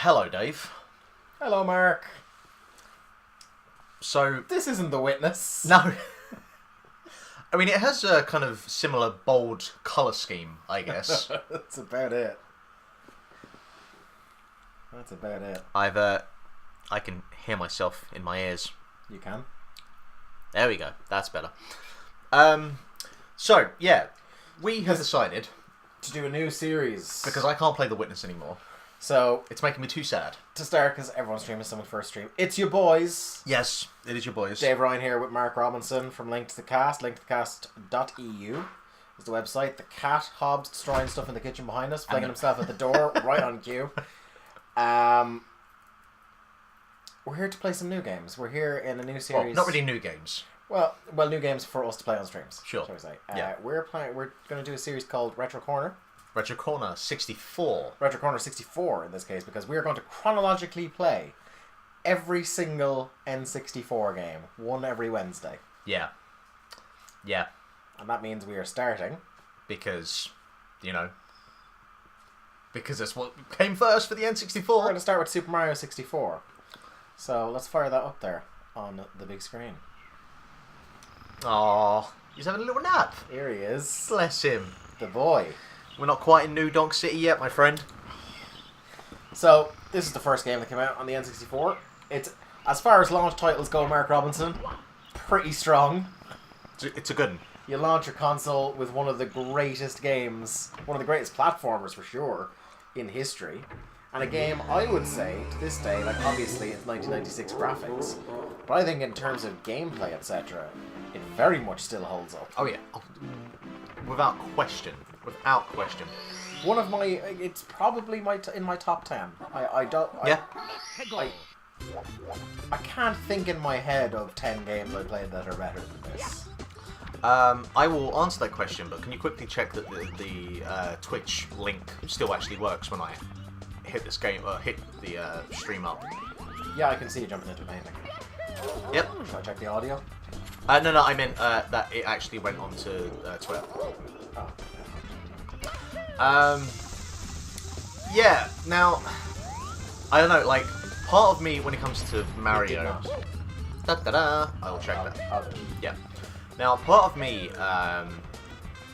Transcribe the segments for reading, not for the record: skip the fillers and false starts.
Hello, Dave. Hello, Mark. So... This isn't The Witness. No. I mean, it has a kind of similar bold colour scheme, I guess. That's about it. That's about it. I can hear myself in my ears. You can? There we go. That's better. So, yeah. We have decided... to do a new series. Because I can't play The Witness anymore. So... it's making me too sad. To start, because everyone's streaming someone's first stream. It's your boys. Yes, it is your boys. Dave Ryan here with Mark Robinson from linktothecast. linktothecast.eu is the website. The cat, Hobbs, destroying stuff in the kitchen behind us, flinging himself at the door, right on cue. We're here to play some new games. We're here in a new series. Well, not really new games. Well, new games for us to play on streams. Sure. Shall we say? Yeah. We're going to do a series called Retro Corner. Retro Corner 64. Retro Corner 64 in this case, because we are going to chronologically play every single N64 game, one every Wednesday. Yeah. Yeah. And that means we are starting... because, you know... because that's what came first for the N64. We're going to start with Super Mario 64. So let's fire that up there on the big screen. Aww, he's having a little nap. Here he is. Bless him. The boy. We're not quite in New Donk City yet, my friend. So, this is the first game that came out on the N64. It's, as far as launch titles go, Mark Robinson, pretty strong. It's a good one. You launch your console with one of the greatest games, one of the greatest platformers for sure, in history. And a game, I would say, to this day, like obviously it's 1996 graphics, but I think in terms of gameplay, etc., it very much still holds up. Oh yeah, without question. Without question. One of my, it's probably in my top 10. I can't think in my head of 10 games I played that are better than this. I will answer that question, but can you quickly check that the Twitch link still actually works when I hit this game, hit the stream up? Yeah, I can see you jumping into anything. Yep. Should I check the audio? No, I meant that it actually went on to Twitter. Oh. Yeah, now, I don't know, like, part of me, when it comes to Mario... Da-da-da, I will check that. Yeah. Now, part of me,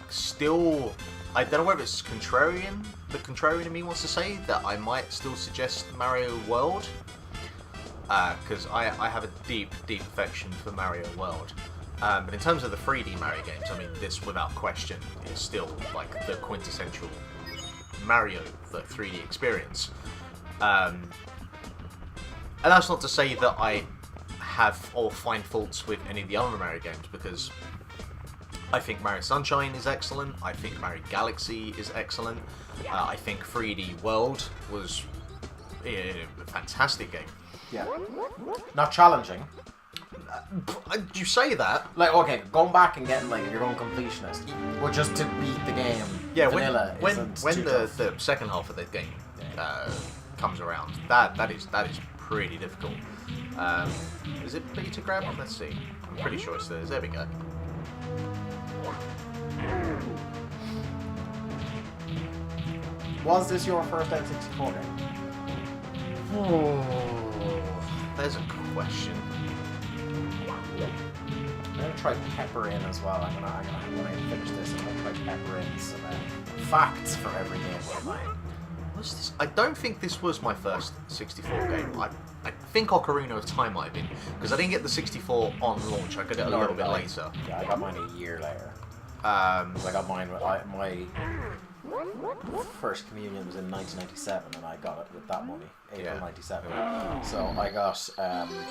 still... I don't know whether it's contrarian. The contrarian in me wants to say that I might still suggest Mario World. Because I have a deep, deep affection for Mario World. But in terms of the 3D Mario games, I mean, this, without question, is still, like, the quintessential Mario, the 3D experience. And that's not to say that I have or find faults with any of the other Mario games, because I think Mario Sunshine is excellent, I think Mario Galaxy is excellent, I think 3D World was a fantastic game. Yeah. Not challenging. You say that? Like, okay, going back and getting, like, your own completionist, but just to beat the game, yeah, vanilla when the second half of the game comes around, that is pretty difficult. Is it B to grab? Let's see. I'm pretty sure it's there. There we go. Was this your first N64 game? There's a question. I'm gonna try pepper in as well. I'm gonna when I finish this, I'm gonna try pepper in some facts for every game we're playing. Was this? I don't think this was my first 64 game. I think Ocarina of Time might have been, because I didn't get the 64 on launch. I got it a little bit later. Yeah, I got mine a year later. I got mine with my first communion was in 1997, and I got it with that money, April '97. So I got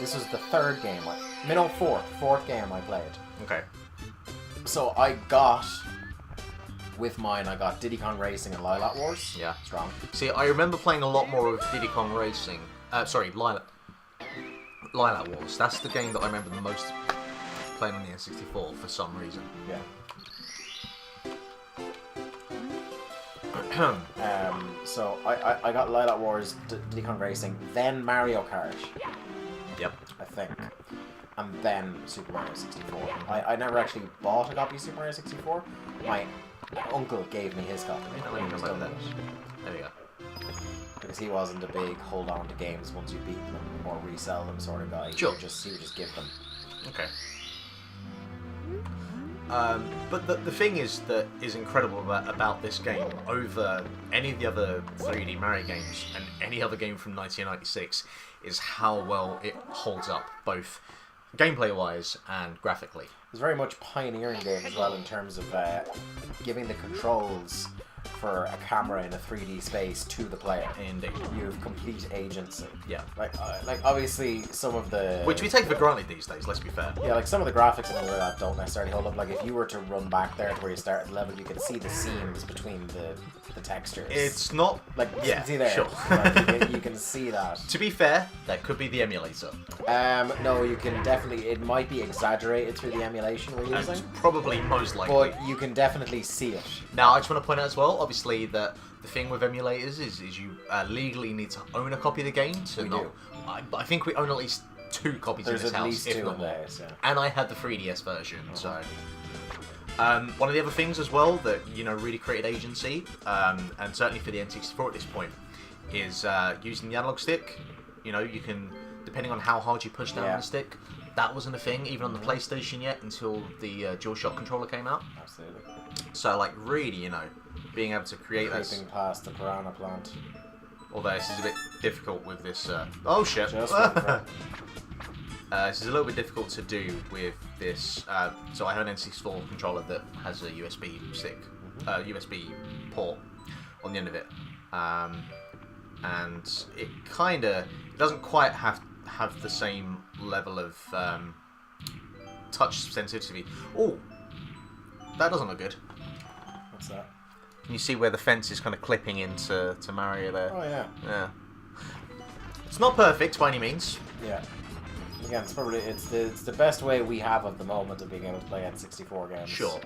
this was the third game, fourth game I played. Okay. So I got with mine, I got Diddy Kong Racing and Lilac Wars. Yeah. Strong. See, I remember playing a lot more of Diddy Kong Racing. Lilac Wars. That's the game that I remember the most playing on the N64 for some reason. Yeah. So I got Lilac Wars, Diddy Kong Racing, then Mario Kart. Yep. I think. And then Super Mario 64. I never actually bought a copy of Super Mario 64. My uncle gave me his copy. There we go. because he wasn't a big hold on to games once you beat them or resell them sort of guy. Sure. He would just give them. Okay. But the thing is incredible about this game over any of the other 3D Mario games and any other game from 1996 is how well it holds up, both gameplay-wise and graphically. It's very much pioneering game as well in terms of giving the controls for a camera in a 3D space to the player. Indeed. You have complete agency. Yeah. Like obviously some of the... Which we take for granted these days, let's be fair. Yeah, like some of the graphics and all of that don't necessarily hold up. Like if you were to run back there to where you started the level, you can see the seams between the textures. It's not... Like, you yeah, can see there. sure. Like, you can see that. To be fair, that could be the emulator. No, you can definitely... It might be exaggerated through the emulation we're using. And probably most likely. But you can definitely see it. Now, I just want to point out as well, obviously, that the thing with emulators is you legally need to own a copy of the game to We not... do. I think we own at least 2 copies There's in this at house, least if 2 not of more. those, yeah. And I had the 3DS version, so... one of the other things as well that, you know, really created agency, and certainly for the N64 at this point, is using the analog stick. You know, you can, depending on how hard you push down Yeah. the stick, that wasn't a thing even on the PlayStation yet until the DualShock controller came out. Absolutely. So, like, really, you know, being able to create that... Creeping past the piranha plant. Although this is a bit difficult with this... oh, shit! Just wait for it. This is a little bit difficult to do with this. So I have an N64 controller that has a USB stick, USB port on the end of it, and it kind of doesn't quite have the same level of touch sensitivity. Oh, that doesn't look good. What's that? Can you see where the fence is kind of clipping into Mario there? Oh yeah. Yeah. It's not perfect by any means. Yeah. Again, it's the best way we have at the moment of being able to play N64 games. Sure.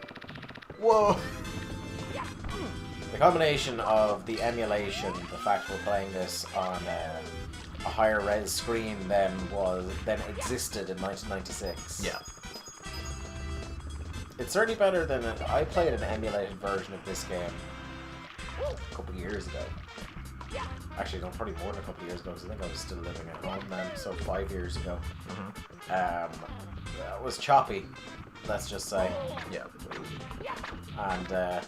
Whoa. The combination of the emulation, the fact we're playing this on a higher res screen than existed in 1996. Yeah. It's certainly better than I played an emulated version of this game a couple of years ago. Actually, no, probably more than a couple of years ago, because I think I was still living at home then, so 5 years ago. It was choppy, let's just say. Yeah. And,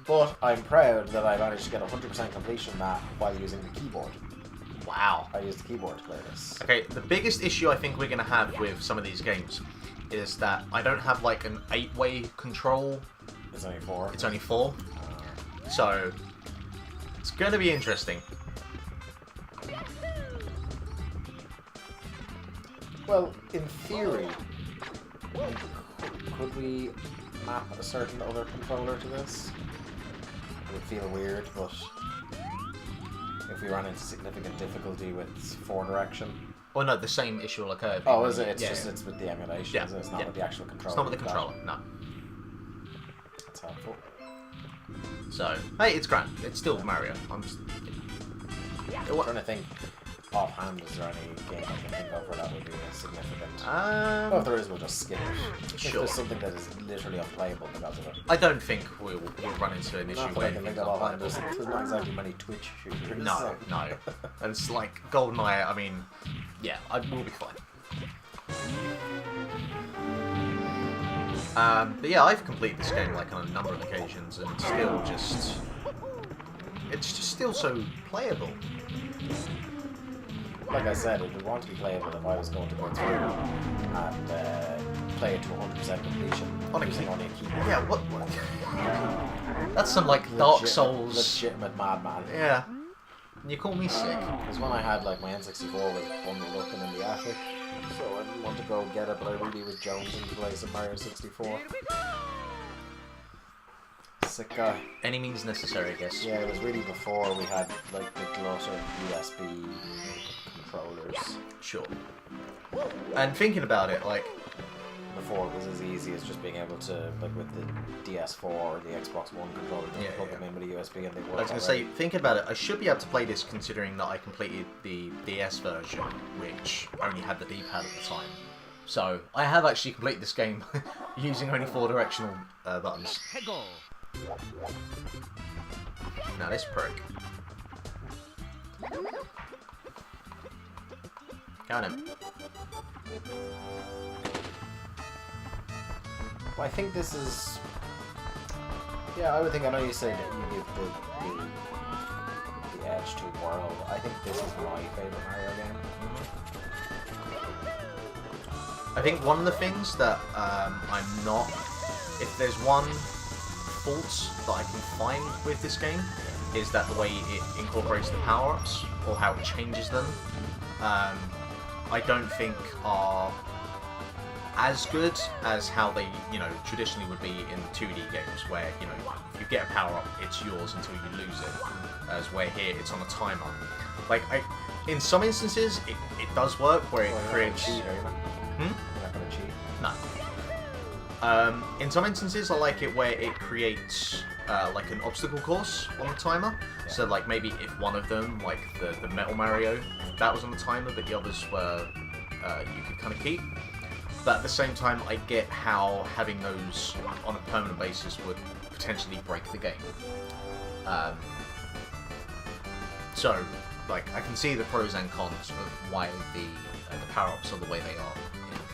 but I'm proud that I managed to get 100% completion on that while using the keyboard. Wow. I used the keyboard to play this. Okay, the biggest issue I think we're going to have with some of these games is that I don't have like an 8-way control. It's only 4. It's only 4. So, it's going to be interesting. Well, in theory, could we map a certain other controller to this? It would feel weird, but if we ran into significant difficulty with 4 direction. Well, no, the same issue will occur. Oh, is it? It's Yeah. just it's with the emulation, Yeah. is it? It's not Yeah. with the actual controller. It's not with the controller, no. That's helpful. So, hey, it's grand. It's still Mario. I'm just... I'm trying to think offhand, is there any game I can think of where that would be significant? Well, if there is, we'll just skip it. Sure. If there's something that is literally unplayable because of it. I don't think we'll run into an issue Not that where I can think of offhand, there's not exactly many Twitch shooters. No, so. no. And it's like GoldenEye, I mean, yeah, we'll be fine. But yeah, I've completed this game like on a number of occasions and still just... It's just still so playable. Like I said, it would want to be playable if I was going to go through and play it to 100% completion using only a keyboard. Yeah, what? That's some like Dark Legitimate- Souls... Legitimate madman. Yeah. You call me sick. Because when I had like my N64 was bundled up and in the attic, so I didn't want to go get it, but I really was jonesing to play some Mario 64. Sick guy. Any means necessary, I guess. Yeah, it was really before we had like the glut of USB controllers. Sure. And thinking about it, like... Before it was as easy as just being able to, like with the DS4 or the Xbox One controller, just plug them in with a USB and they work. I was going to say, thinking about it, I should be able to play this considering that I completed the DS version, which only had the D-pad at the time. So, I have actually completed this game using only 4 directional buttons. Now this prick. Count him. Well, I think this is... Yeah, I would think, I know you said that you give the edge to World. I think this is my favourite Mario game. I think one of the things that I'm not... If there's one fault that I can find with this game, is that the way it incorporates the power-ups, or how it changes them, I don't think are as good as how they, traditionally would be in 2D games, where, if you get a power-up, it's yours until you lose it, as where here, it's on a timer. Like, in some instances, it does work, where it creates... You're not going to cheat? No. In some instances, I like it where it creates like an obstacle course on the timer. Yeah. So like maybe if one of them, like the Metal Mario, that was on the timer, but the others were you could kind of keep. But at the same time, I get how having those on a permanent basis would potentially break the game. So like I can see the pros and cons of why the power-ups are the way they are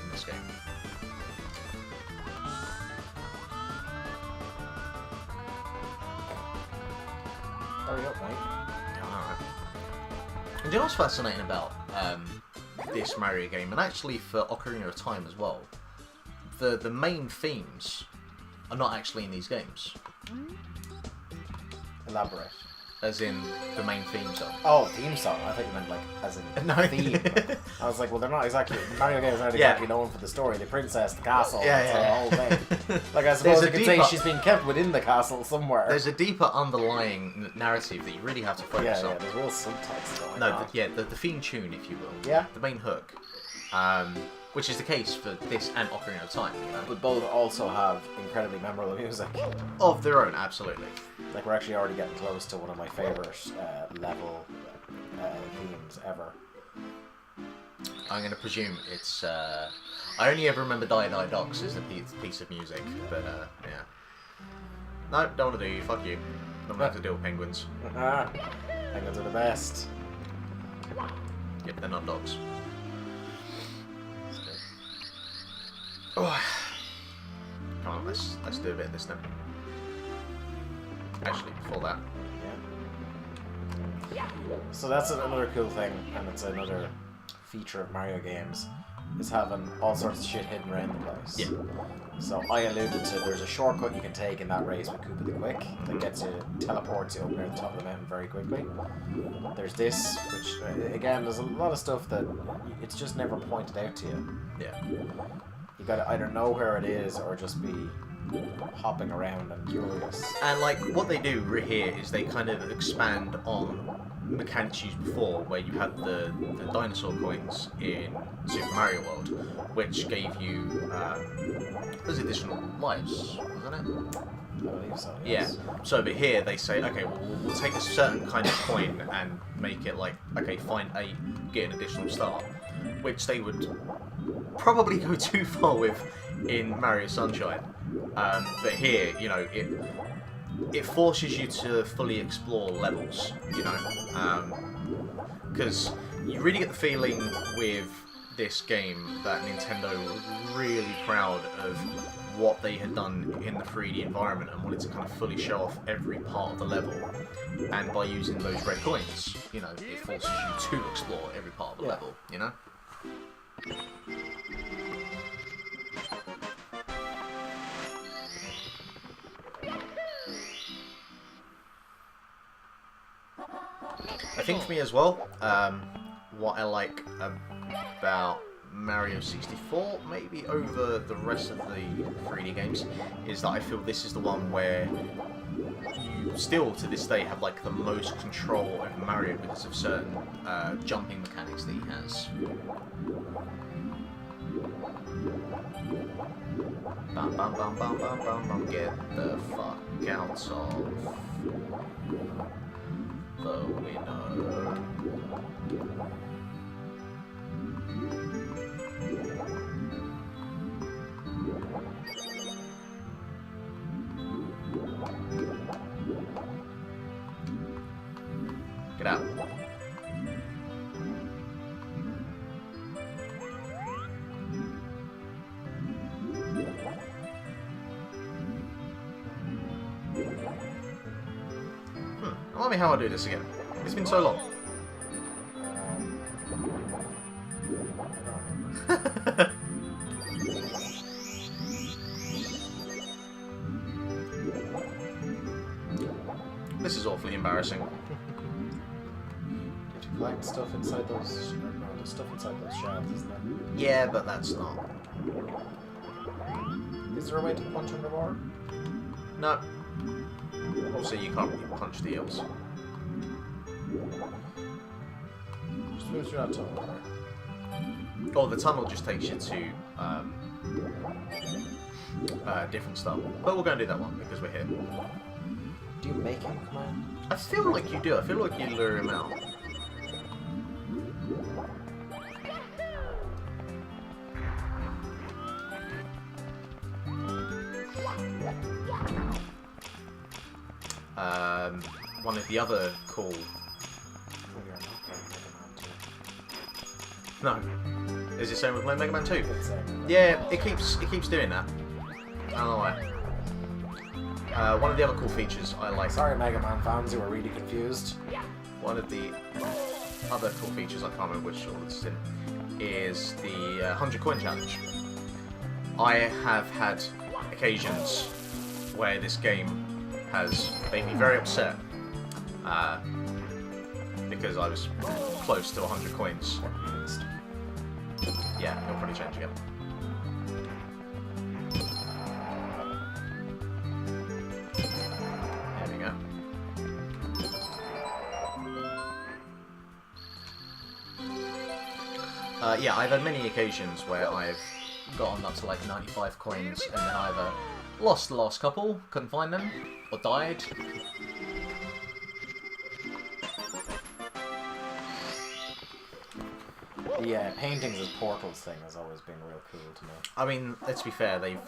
in this game. Hurry up, mate. Alright. And do you know what's fascinating about this Mario game, and actually for Ocarina of Time as well? The main themes are not actually in these games. Elaborate. As in the main theme song. Oh, theme song. I thought you meant like as in No. theme. I was like, well, they're not exactly... Mario games aren't exactly known for the story. The princess, the castle, the whole thing. Like, I suppose you could say she's being kept within the castle somewhere. There's a deeper underlying narrative that you really have to focus on. Yeah, there's real subtext going No, on. the theme tune, if you will. Yeah. The main hook. Which is the case for this and Ocarina of Time, But both also have incredibly memorable music. Of their own, absolutely. Like, we're actually already getting close to one of my favourite level themes ever. I'm going to presume it's... I only ever remember Die Die Docks as a piece of music, but yeah. No, don't want to do you, fuck you. I'm going to have to deal with penguins. Penguins are the best. Yep, they're not dogs. Oh. Come on, let's do a bit of this then. Actually, before that. Yeah. So that's another cool thing, and it's another feature of Mario games, is having all sorts of shit hidden around the place. Yeah. So I alluded to, there's a shortcut you can take in that race with Koopa the Quick that gets you, teleports you up near the top of the mountain very quickly. There's this, which, again, there's a lot of stuff that it's just never pointed out to you. Yeah. You gotta either know where it is or just be hopping around and curious. And like what they do here is they kind of expand on mechanics used before, where you had the dinosaur coins in Super Mario World, which gave you those additional lives, wasn't it? I believe so, yes. Yeah. So, but here they say, okay, well, we'll take a certain kind of coin and make it like, okay, find 8, get an additional star, which they would probably go too far with in Mario Sunshine. But here, it forces you to fully explore levels, because you really get the feeling with this game that Nintendo were really proud of what they had done in the 3D environment and wanted to kind of fully show off every part of the level. And by using those red coins, it forces you to explore every part of the level, I think for me as well, what I like about Mario 64, maybe over the rest of the 3D games, is that I feel this is the one where you still, to this day, have like the most control over Mario because of certain jumping mechanics that he has. Bam bam bam bam bam bam bam, get the fuck out of the window. Get out. Remind me how I do this again. It's been so long. This is awfully embarrassing. Did you collect stuff inside those? No, there's stuff inside those shelves, isn't there? Yeah, but that's not. Is there a way to punch underwater? No. Also, you can't really punch the eels. Just move through that tunnel. Oh, the tunnel just takes you to different stuff. But we're going to do that one because we're here. Do you make him come out? I feel like you do. I feel like you lure him out. One of the other cool... No. Is it saying we're playing Mega Man 2? Yeah, it keeps doing that. I don't know why. One of the other cool features I like... Sorry, Mega Man fans who are really confused. One of the other cool features, I can't remember which order it's in, is the 100 coin challenge. I have had occasions where this game has made me very upset because I was close to 100 coins. Yeah, it'll probably change again. There we go. Yeah, I've had many occasions where I've gotten up to like 95 coins and then either lost the last couple, couldn't find them, or died. The paintings as portals thing has always been real cool to me. I mean, let's be fair, they've,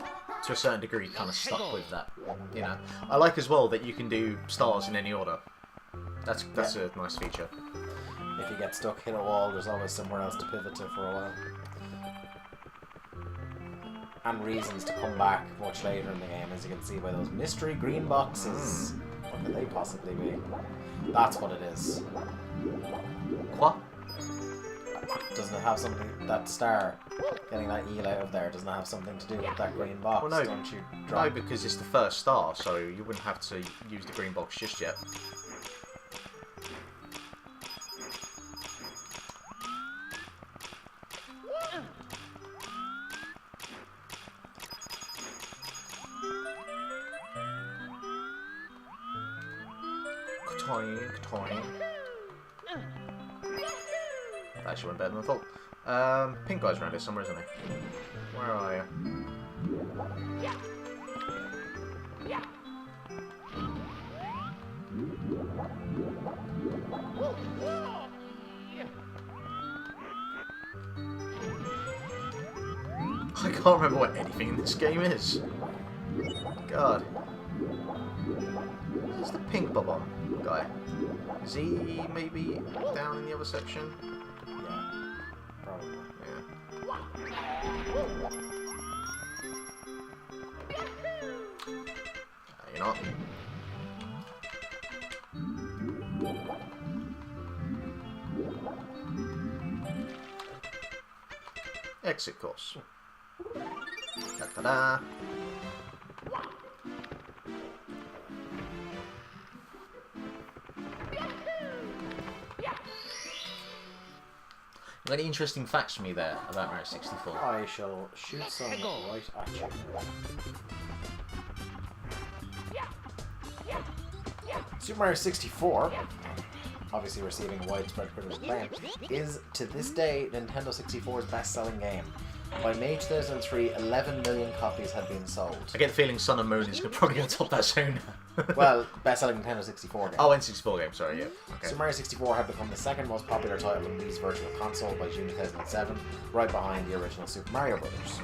to a certain degree, kind of stuck with that, you know. I like as well that you can do stars in any order. That's a nice feature. If you get stuck, hit a wall, there's always somewhere else to pivot to for a while. And reasons to come back much later in the game, as you can see by those mystery green boxes. What could they possibly be? That's what it is. What? Doesn't it have something, that star, getting that eel out of there, doesn't it have something to do with that green box? Well, no, don't you drop? No, because it's the first star, so you wouldn't have to use the green box just yet. Toing. That actually went better than I thought. Pink guy's around here somewhere, isn't he? Where are you? I can't remember what anything in this game is. God. Where's the pink bob-on guy? Is he maybe down in the other section? Yeah, probably. You're not. Exit course. Ta-da! Any interesting facts for me there about Mario 64? I shall shoot some right at you. Super Mario 64, obviously receiving widespread critical acclaim, is to this day Nintendo 64's best-selling game. By May 2003, 11 million copies had been sold. I get the feeling Sun and Moon is probably going to top that soon. Well, best-selling Nintendo 64 game. Oh, N64 game, sorry, yeah. Okay. Super Mario 64 had become the second most popular title in Wii's Virtual Console by June 2007, right behind the original Super Mario Bros.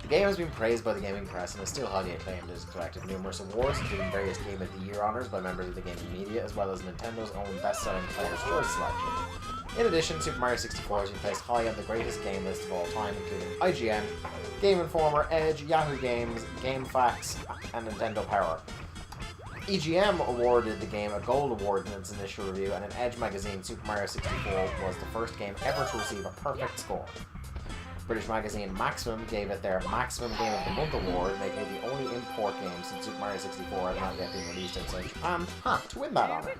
The game has been praised by the gaming press and is still highly acclaimed. It has collected numerous awards, including various Game of the Year honors by members of the gaming media, as well as Nintendo's own best-selling Player's Choice selection. In addition, Super Mario 64 has been placed high on the greatest game list of all time, including IGN, Game Informer, Edge, Yahoo Games, GameFAQs, and Nintendo Power. EGM awarded the game a gold award in its initial review, and in Edge magazine, Super Mario 64 was the first game ever to receive a perfect score. British magazine Maximum gave it their Maximum Game of the Month award, making it the only import game since Super Mario 64 had not yet been released outside Japan to win that honour.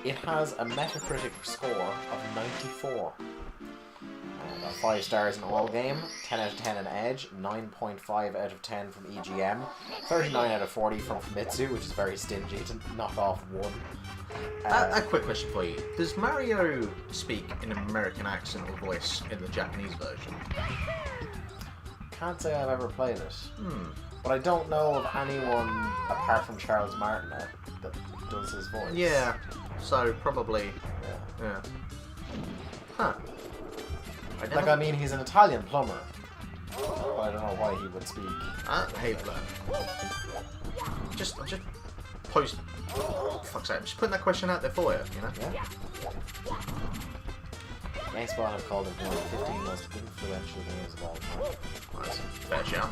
It has a Metacritic score of 94. Got 5 stars in all game, 10 out of 10 in Edge, 9.5 out of 10 from EGM, 39 out of 40 from Famitsu, which is very stingy to knock off 1. A quick question for you. Does Mario speak in an American accent or voice in the Japanese version? Can't say I've ever played it. But I don't know of anyone apart from Charles Martinet that does his voice. Yeah, so probably. Yeah. Huh. I mean, he's an Italian plumber. But I don't know why he would speak. Hey, I'm just post. Fuck's sake, I'm just putting that question out there for you, you know? Yeah. GameSpot have called it one of the 15 most influential games of all time. That's a fair shout.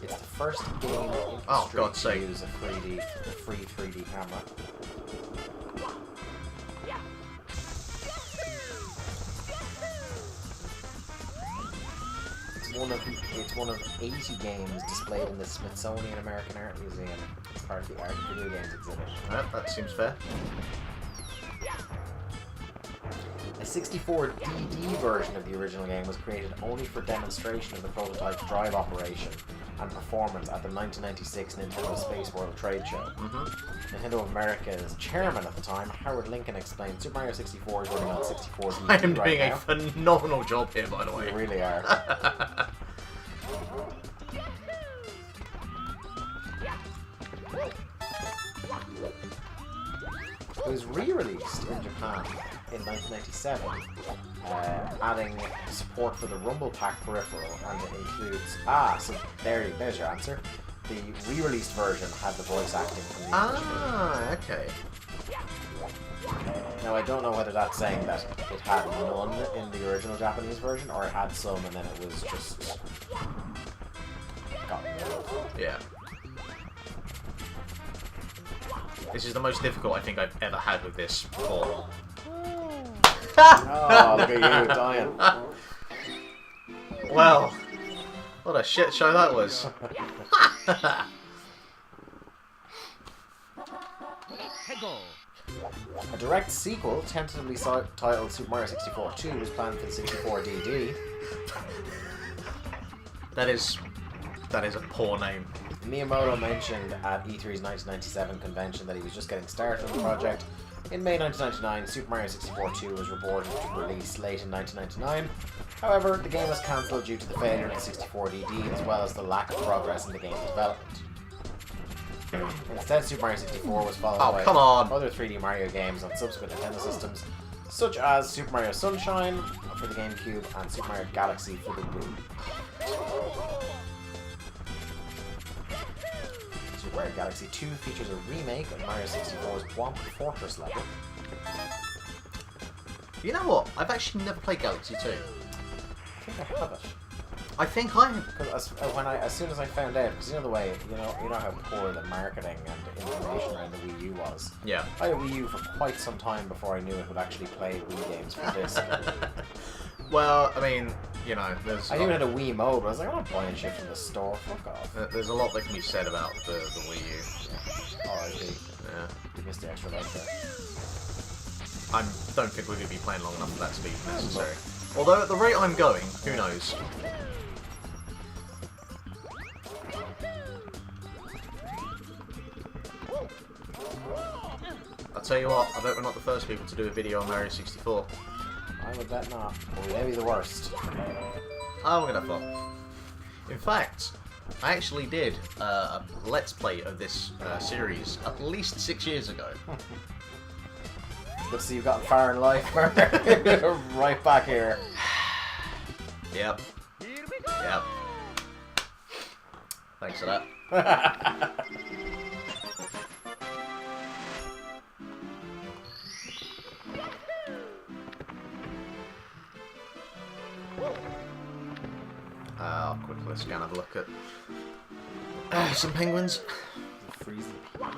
It's the first game in history to use a free 3D camera. It's one of 80 games displayed in the Smithsonian American Art Museum as part of the Art and Video Games exhibit. That seems fair. A 64DD version of the original game was created only for demonstration of the prototype's drive operation and performance at the 1996 Nintendo Space World Trade Show. Nintendo of America's chairman at the time, Howard Lincoln, explained Super Mario 64 is running on 64DD I am right doing now. a phenomenal job here, by the way. You really are. It was re-released in Japan in 1997, adding support for the Rumble Pack peripheral, and it includes... so there's your answer. The re-released version had the voice acting from the English version. Okay. Now, I don't know whether that's saying that it had none in the original Japanese version, or it had some and then it was just... gotten rid of. Yeah. This is the most difficult I think I've ever had with this before. Oh, look at you, dying. Well, what a shit show that was. A direct sequel, tentatively titled Super Mario 64 2, was planned for the 64DD. That is a poor name. Miyamoto mentioned at E3's 1997 convention that he was just getting started on the project. In May 1999, Super Mario 64 2 was reported to release late in 1999. However, the game was cancelled due to the failure of the 64DD as well as the lack of progress in the game's development. Instead, Super Mario 64 was followed by other 3D Mario games on subsequent Nintendo systems, such as Super Mario Sunshine for the GameCube and Super Mario Galaxy for the Wii. Super Mario Galaxy 2 features a remake of Mario 64's Womp Fortress level. You know what? I've actually never played Galaxy 2. I think I have it. I think I have. Because as soon as I found out, because you know the way, you know how poor the marketing and information around the Wii U was. Yeah. I had a Wii U for quite some time before I knew it would actually play Wii games for disc. Well, I mean, you know, I even had a Wii mode, but I was like, I'm not buying shit from the store. Fuck off. There's a lot that can be said about the Wii U. Yeah. R.I.P. Yeah. You missed the extra life there. I don't think we're going to be playing long enough for that to be necessary. Although at the rate I'm going, who knows? I'll tell you what, I bet we're not the first people to do a video on Mario 64. I would bet not. Or we may be the worst. I'm gonna have fun. In fact, I actually did a Let's Play of this series at least 6 years ago. Good to see you've gotten far in life. Right back here. Yep. Yep. Thanks for that. let's go and have a look at some penguins. Freezy Peak.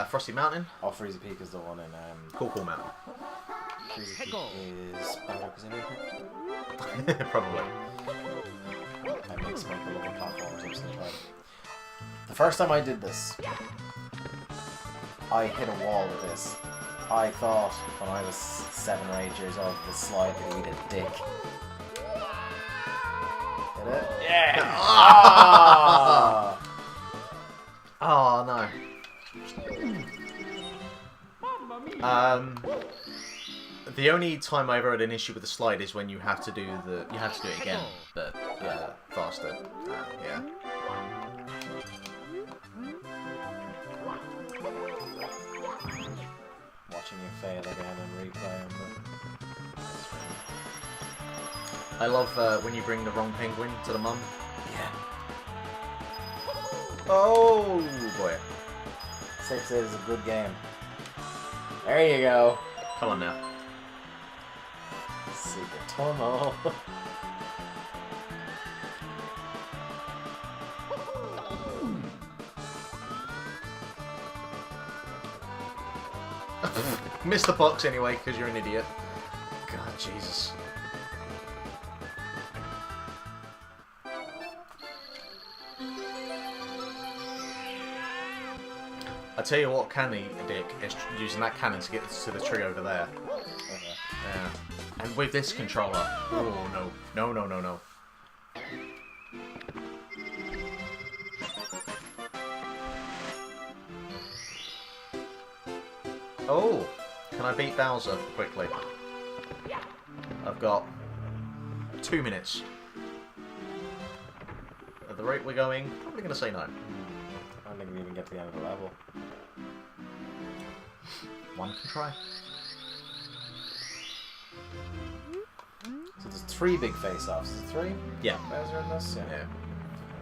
Frosty Mountain. Oh, Freezy Peak is the one in Cool Mountain. Freezy Peak is Casino. Probably. That makes Michael look at platforms up sometimes. The first time I did this, I hit a wall with this. I thought when I was 7 or 8 years old, this slide could eat a dick. Did it? Yeah! Ah! Oh no. The only time I ever had an issue with the slide is when you have to do it again, but faster. Yeah. Watching you fail again and replaying them. I love when you bring the wrong penguin to the mum. Yeah. Oh boy. 6 is a good game. There you go. Come on now. Secret tunnel. Missed the box anyway, because you're an idiot. God, Jesus. I tell you what can eat a dick is using that cannon to get to the tree over there. Okay. Yeah. And with this controller, oh no. No, no, no, no. Oh! Can I beat Bowser quickly? I've got 2 minutes. At the rate we're going, I'm probably going to say no. I don't think we even get to the end of the level. One can try. So there's 3 big face-offs. Is it 3? Yeah. Bowser in this?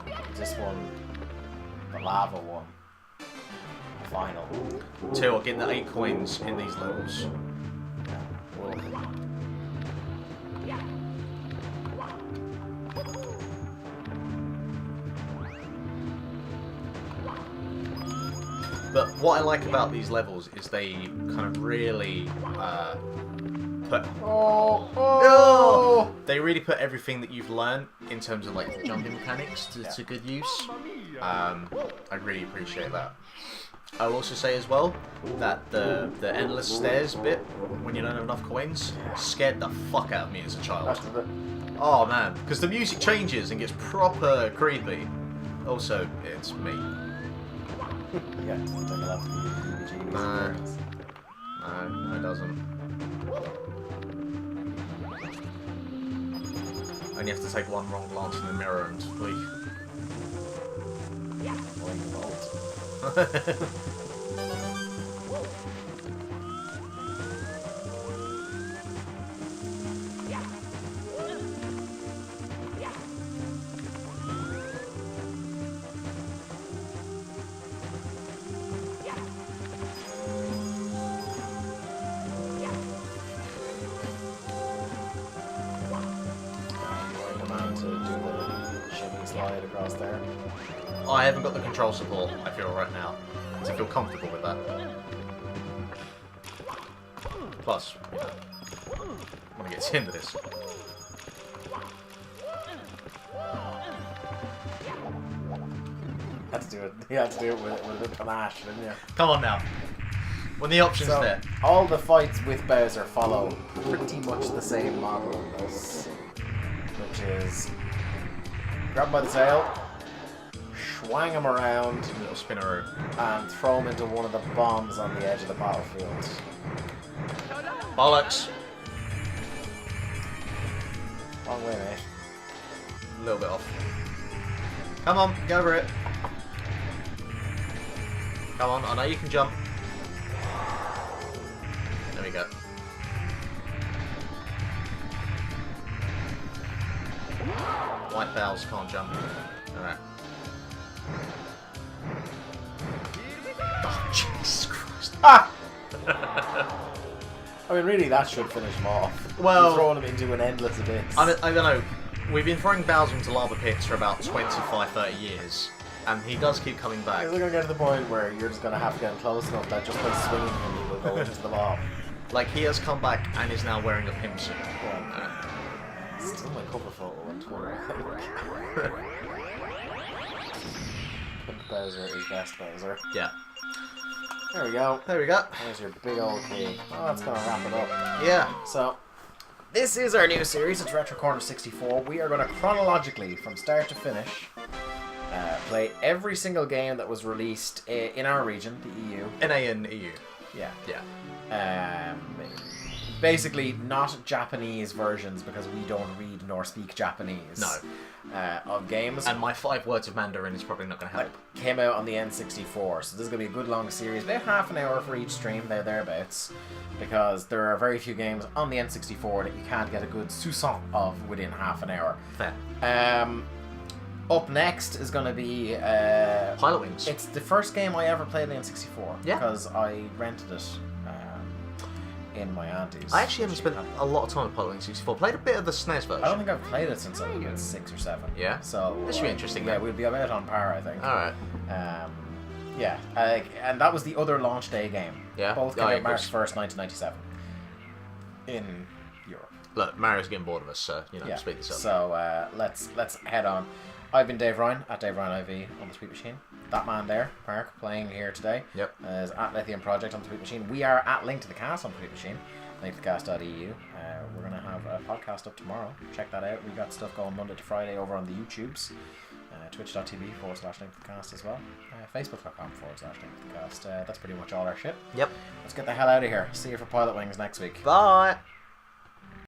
Yeah. This one, the lava one. Final. Tell you what, getting the 8 coins in these levels. Well, But what I like about these levels is they kind of really put... They really put everything that you've learned in terms of like jumping mechanics to good use. I really appreciate that. I'll also say as well that the endless stairs bit, when you don't have enough coins, scared the fuck out of me as a child. Oh man, because the music changes and gets proper creepy. Also, it's me. Yeah, it doesn't take a lot to be No. No, it doesn't. And you have to take one wrong glance in the mirror and leave. Slide across there. I haven't got the control support, I feel, right now, to feel comfortable with that. Plus, you know, I want to get into this. Had to do it. You had to do it with a bit of panache, didn't you? Come on now. When the option's So, there. all the fights with Bowser follow pretty much the same model as, which is grab him by the tail, swang him around, Little spinneroo. and throw him into one of the bombs on the edge of the battlefield. Bollocks. Wrong way, mate. A little bit off. Come on, go over it. Come on, I know you can jump. There we go. White bells can't jump. Alright. Oh, Jesus Christ. Ah! I mean, really, that should finish him off. Well- You're throwing him into an endless abyss. I don't know. we've been throwing Bowser into lava pits for about 25, 30 years, and he does keep coming back. Is it going to get to the point where you're just going to have to get close enough that just by swinging him, you will go into the lava? Like, he has come back and is now wearing a pimp suit. Still my cover photo on Twitter, I think. Pimp Bowser is best Bowser. Yeah. There we go. There we go. There's your big old key. Oh, that's going to wrap it up. Yeah. So, this is our new series. It's Retro Corner 64. We are going to chronologically, from start to finish, play every single game that was released in our region, the EU. NA and EU. Yeah. Yeah. Basically, not Japanese versions because we don't read nor speak Japanese. No. Of games. And my 5 words of Mandarin is probably not going to help. Came out on the N64, so this is going to be a good long series. About half an hour for each stream, thereabouts. Because there are very few games on the N64 that you can't get a good sousson of within half an hour. Fair. Up next is going to be... Pilot Wings. It's the first game I ever played on the N64. Yeah. Because I rented it in my auntie's. I actually haven't spent a lot of time with Pilot Wings 64. Played a bit of the SNES version. I don't think I've played it since I was about 6 or 7. Yeah? So This should be interesting, Yeah, then. we'll be about on par, I think. Alright. Yeah, and that was the other launch day game. Yeah? Both came Oh, yeah, out March of course. 1st, 1997. In Europe. Look, Mario's getting bored of us, so, speed this up. So let's head on. I've been Dave Ryan, at Dave Ryan IV on the Sweet Machine. That man there, Mark, playing here today, Yep. is at Lithium Project on the Sweet Machine. We are at Link to the Cast on the Sweet Machine, linktothecast.eu. We're going to have a podcast up tomorrow. Check that out. We've got stuff going Monday to Friday over on the YouTubes. Twitch.tv/linktothecast as well. Facebook.com/linktothecast. That's pretty much all our shit. Yep. Let's get the hell out of here. See you for Pilot Wings next week. Bye!